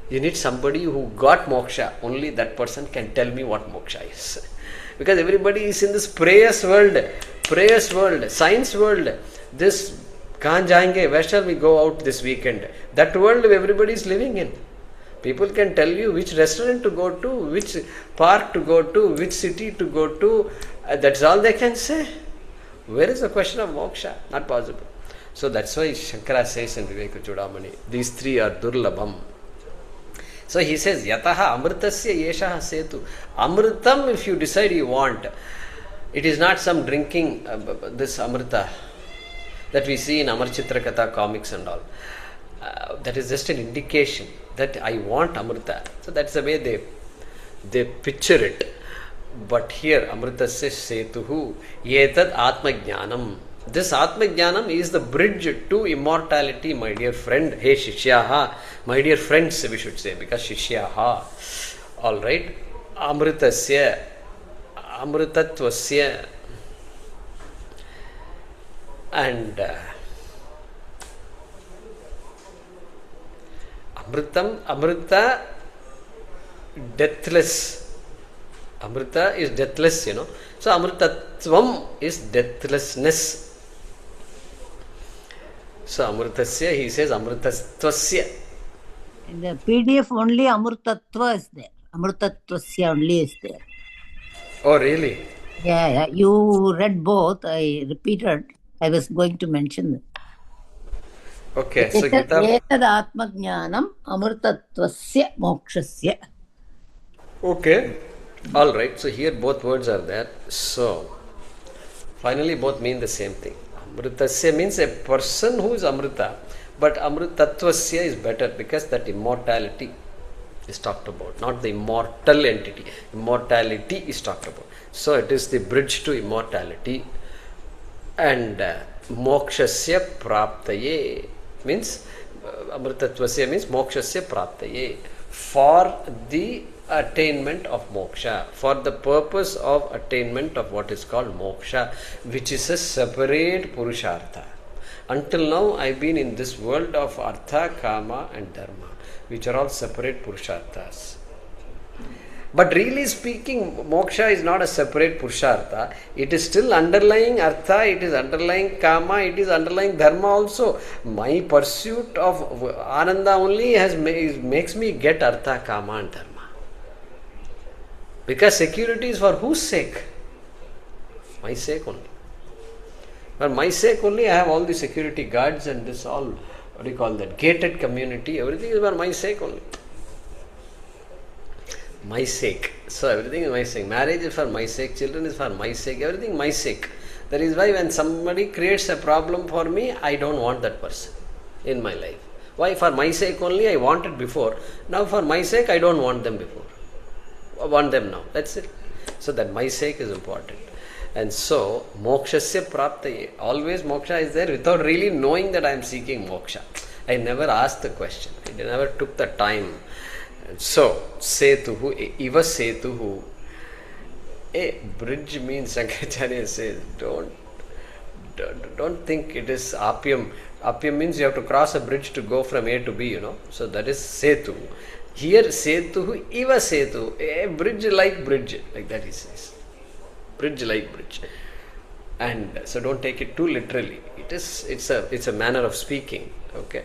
A: You need somebody who got moksha. Only that person can tell me what moksha is. Because everybody is in this prayers world, science world. This kahan jayenge, where shall we go out this weekend? That world everybody is living in. People can tell you which restaurant to go to, which park to go to, which city to go to. That's all they can say. Where is the question of moksha? Not possible. So that's why Shankara says in Viveka Chudamani, these 3 are durlabham. So he says, Yataha Amritasya Yeshaha Setu. Amritam, if you decide you want, it is not some drinking, this Amrita that we see in Amar Chitra Katha comics and all. That is just an indication that I want Amrita. So that's the way they picture it. But here, Amritasya Setuhu, Yetad Atma Jnanam. This Atma Jnanam is the bridge to immortality, my dear friend. Hey Shishyaha, my dear friends, we should say, because Shishyaha. Alright. Amritasya, Amritatvasya. And Amrita, deathless. Amrita is deathless, So Amritatvam is deathlessness. So Amritasya, he says Amritastvasya.
H: In the PDF only Amrtatva is there. Amrtatvasya only is there.
A: Oh, really?
H: Yeah. You read both. I repeated. I was going to mention that.
A: Okay, so Gita.
H: Etad Atmajnanam Amrtatvasya Mokshasya.
A: Okay, all right. So here both words are there. So finally both mean the same thing. Amritasya means a person who is Amrita, but Amritatvasya is better because that immortality is talked about, not the immortal entity. Immortality is talked about. So it is the bridge to immortality. And Mokshasya Praptaye means Amritatvasya means Mokshasya Praptaye, for the attainment of moksha, for the purpose of attainment of what is called moksha, which is a separate purushartha. Until now I've been in this world of artha, kama and dharma, which are all separate purusharthas. But really speaking, moksha is not a separate purushartha. It is still underlying artha, it is underlying kama, it is underlying dharma also. My pursuit of ananda only makes me get artha, kama and dharma. Because security is for whose sake? My sake only. For my sake only I have all the security guards and this all, what do you call that, gated community, everything is for my sake only. My sake. So everything is my sake. Marriage is for my sake, children is for my sake, everything my sake. That is why when somebody creates a problem for me, I don't want that person in my life. Why? For my sake only I wanted before. Now for my sake I don't want them before. I want them now. That's it. So that my sake is important. And so mokshasya praptaye. Always moksha is there without really knowing that I am seeking moksha. I never asked the question. I never took the time. So, setuhu, iva setuhu. A bridge means, Shankaracharya says, don't think it is apyam. Apyam means you have to cross a bridge to go from A to B, So that is setu. Here, setuhu, iva setu. A bridge like bridge. Like that he says. Bridge like bridge. And so don't take it too literally. It's a manner of speaking. Okay.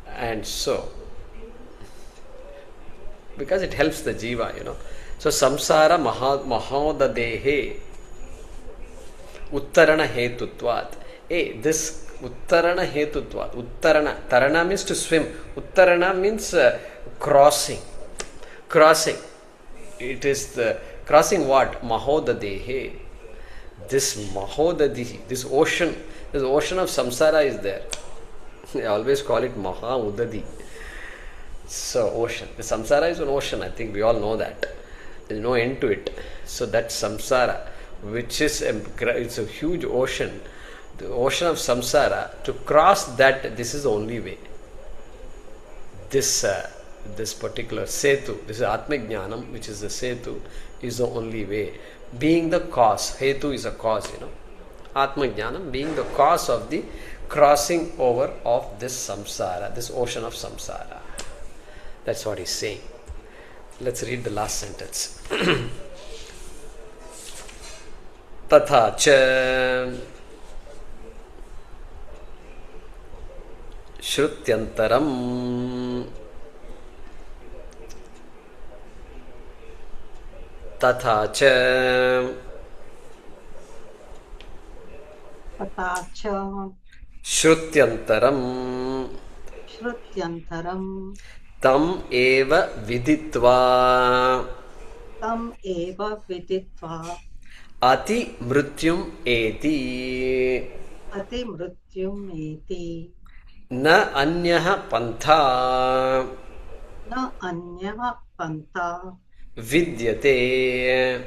A: And so, because it helps the jiva, So samsara mahodadehe uttarana hetutvat. This uttarana hetutvat. Uttarana. Tarana means to swim. Uttarana means crossing. Crossing. It is the crossing what? Mahodadehe. This mahodadihi, this ocean of samsara is there. I always call it Mahamudadi. So, ocean. The samsara is an ocean, I think we all know that. There is no end to it. So, that samsara, which is it's a huge ocean, the ocean of samsara, to cross that, this is the only way. This particular setu, this is Atmajnanam, which is the setu, is the only way. Being the cause, hetu is a cause, Atmajnanam being the cause of the crossing over of this samsara, this ocean of samsara. That's what he's saying. Let's read the last sentence. Tatha cha shrutyantaram tatha cha shrutyantaram tam eva viditva ati mrityum eti na anyah pantha vidyate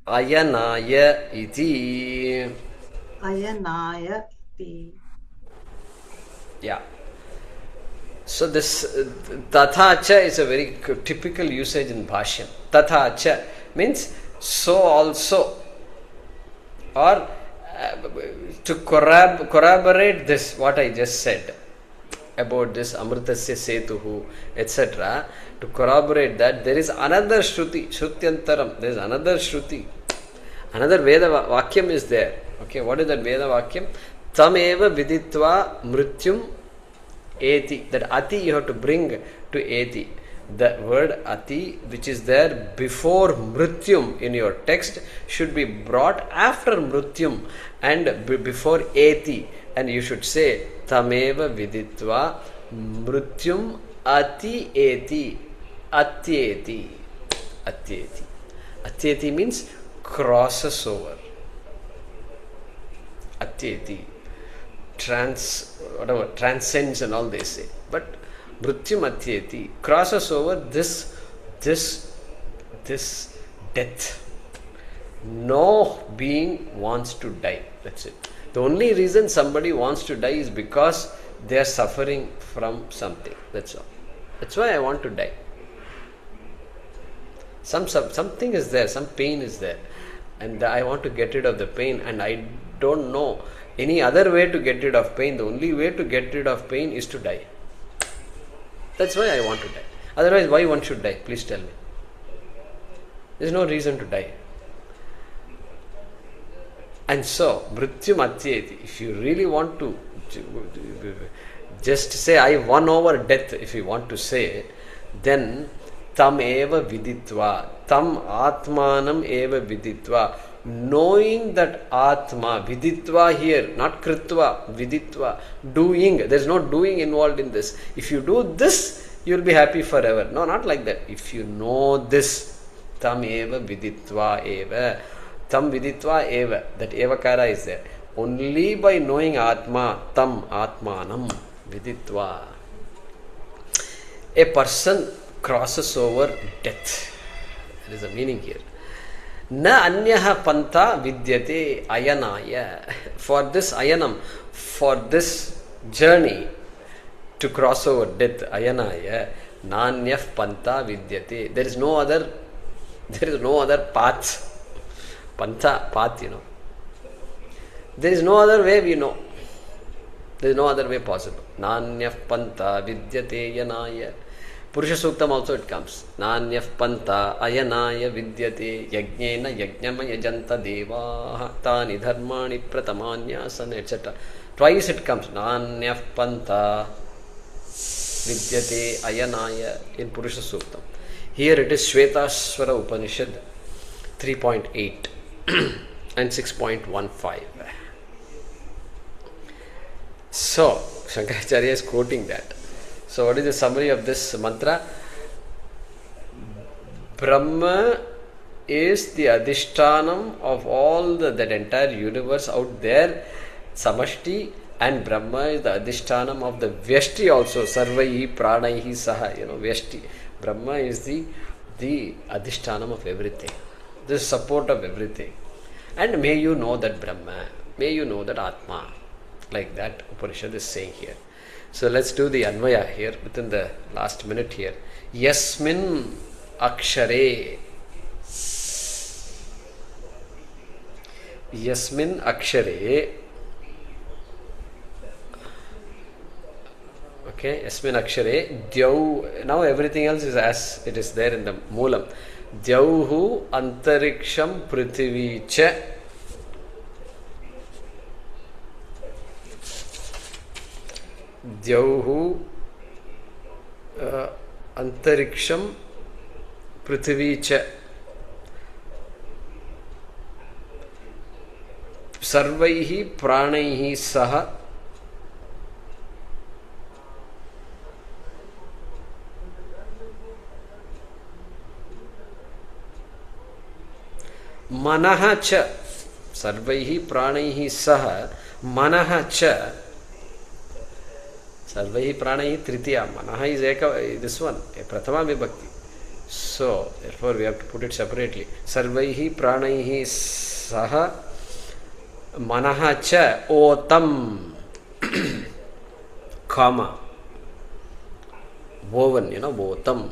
A: ayanaya iti. Yeah. So this tatha cha is a very typical usage in Bhaashyam. Tatha cha means so also, or to corroborate this, what I just said about this Amritasya Setuhu, etc., to corroborate that, there is another Shruti, Shrutyantaram, there is another Shruti, another Veda Vakyam is there. Okay, what is that Veda Vakyam? Tam eva viditva mrityum eti. That ati you have to bring to eti. The word ati, which is there before mrityum in your text, should be brought after mrityum and before eti. And you should say tameva viditva mrityum ati eti. Atyeti. Atyeti. Atyeti means crosses over. Atyeti. Transcends and all they say. But mrityum atyeti crosses over this death. No being wants to die. That's it. The only reason somebody wants to die is because they are suffering from something. That's all. That's why I want to die. Something is there, some pain is there, and I want to get rid of the pain, and I don't know any other way to get rid of pain. The only way to get rid of pain is to die. That's why I want to die. Otherwise, why one should die? Please tell me. There is no reason to die. And so, mrityum atyeti, if you really want to just say, I won over death, if you want to say, then tam eva viditva, tam atmanam eva viditva, knowing that atma, viditva here, not kritva, viditva, doing, there is no doing involved in this. If you do this, you will be happy forever. No, not like that. If you know this, tam eva viditva eva, tam viditva eva, that evakara is there. Only by knowing atma, tam atmanam viditva, a person crosses over death. There is a meaning here. Na anyaha panta vidyate ayanaya. For this ayanam, for this journey to cross over death, ayanaya, nanyah panta vidyate. There is no other path. Pantha, path, you know. There is no other way we know. There is no other way possible. Nanyah panta vidyate yanaya. Purusha Suktam also it comes. Nanyah panta ayanaya vidyate yajnena yajnama yajanta devaha tani dharmani pratamanyasana, etc. Twice it comes. Nanyah panta vidyate ayanaya in Purusha Suktam. Here it is Shvetaswara Upanishad 3.8 and 6.15. So, Shankaracharya is quoting that. So, what is the summary of this mantra? Brahma is the adhishtanam of all that entire universe out there, samashti, and Brahma is the adhishtanam of the vyashti also, sarvaihi pranaihi saha, vyashti. Brahma is the adhishtanam of everything, the support of everything. And may you know that Brahma, may you know that Atma, like that Upanishad is saying here. So let's do the Anvaya here within the last minute here. Yasmin akshare. Yasmin akshare. Okay, Yasmin akshare. Dyav. Now everything else is as it is there in the Moolam. Dyauhu antariksham prithvi cha. Dyauhu antariksham prithvi cha. Sarvaihi pranaihi saha. Manaha cha. Sarvaihi pranaihi saha. Manaha cha. Sarvaihi pranaihi tritiya. Manaha is this one, a prathama vibhakti. So, therefore we have to put it separately. Sarvaihi pranaihi saha. Manaha cha otam. Kama. Woven, otam.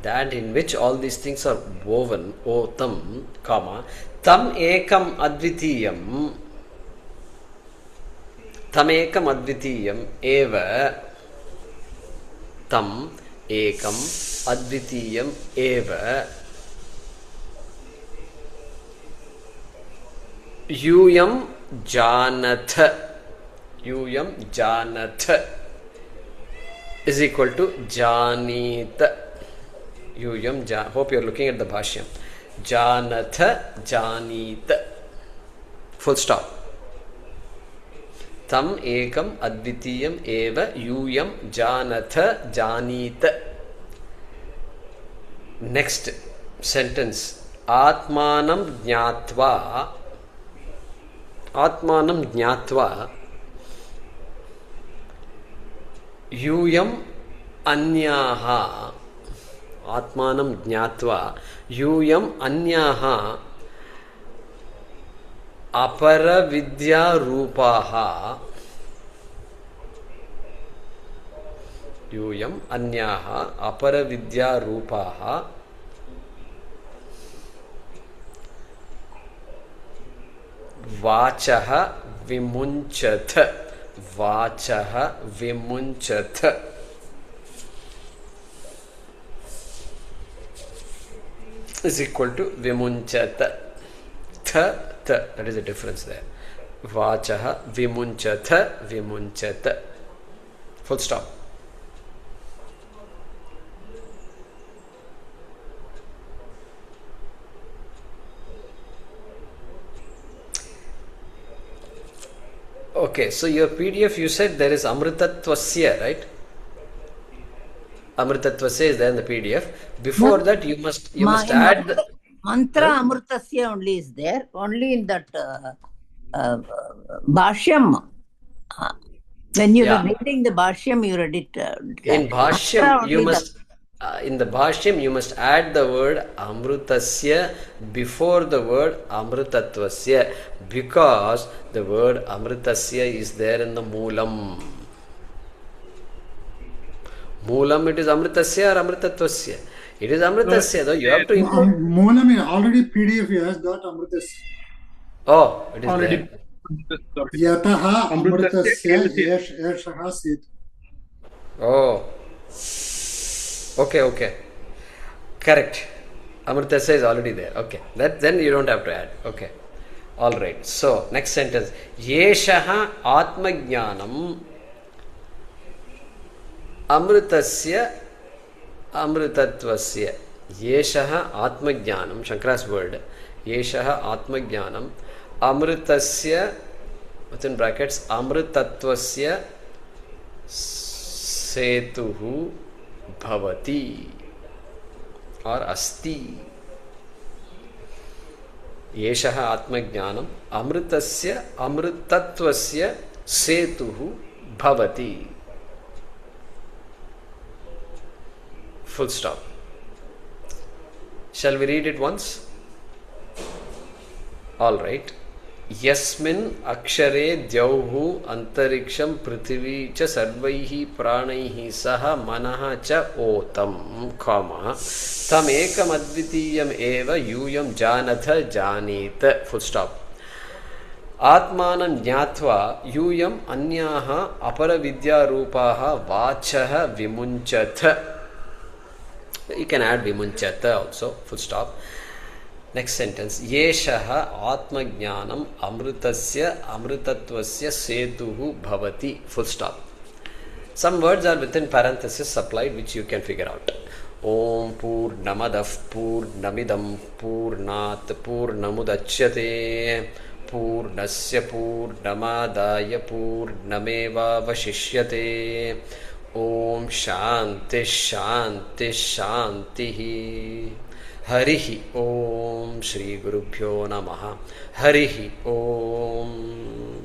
A: That in which all these things are woven, otam, comma, tam ekam advitiyam, tamekam advitiyam eva tam ekam advitiyam eva yuyam janath is equal to janit. Hope you are looking at the Bhaashyam. Janath janit, full stop. Tam ekam advitiyam eva yuyam janath janit. Next sentence, atmanam jnatva yuyam anyaha. Atmanam jnatva yuyam anyaha apara vidya rupaha. Yuyam anyaha apara vidya rupaha vachaha vimunchat is equal to vimunchat. That is the difference there. Vachaha vimunchat. Full stop. Okay, so your PDF, you said there is amritatvasya, right? Amritatvasya is there in the PDF. Before that, you must add the
H: mantra. Amritasya only is there. Only in that Bhaashyam. When you were reading the Bhaashyam, you read it.
A: In Bhaashyam, you must. In the Bhaashyam, you must add the word amrutasya before the word amritatvasya, because the word amrutasya is there in the moolam. Moolam, it is amritasya or amritatvasya. It is amritasya, though you have to import.
C: Moolam is already PDF has got amritasya.
A: Oh, it is
D: already
A: there.
C: Yataha amritasya yashaha sit.
A: Oh. Okay. Correct. Amritasya is already there. Okay. Then you don't have to add. Okay. Alright. So, next sentence. Yeshaha atmajnanam amritasya amritatvasya. Yeshaha atmajnanam, Shankara's word. Yeshaha atmajnanam amritasya, within brackets, amritatvasya setuhu bhavati or asti. Yeshaha atmajnanam amritasya amritatvasya setuhu bhavati. Full stop. Shall we read it once? All right. Yasmin akshare dyauhu antariksham prithvi cha sarvaihi pranaihi saha manaha cha otam, comma, tam ekam advitiyam eva yuyam janatha janit. Full stop. Atmanam jnatva yuyam anyaha apara vidya rupaha vachaha vimunchat. You can add vimunchat also. Full stop. Next sentence. Yeshaha atmajnanam amritasya amritatvasya setuhu bhavati. Full stop. Some words are within parenthesis supplied, which you can figure out. Om purnamadav purnamidam purnat purnamudachyate purnasya purnamadaya purnameva vashishyate. Om shanti shanti shanti. Harihi Om Shri Gurubhyo Namaha. Harihi Om.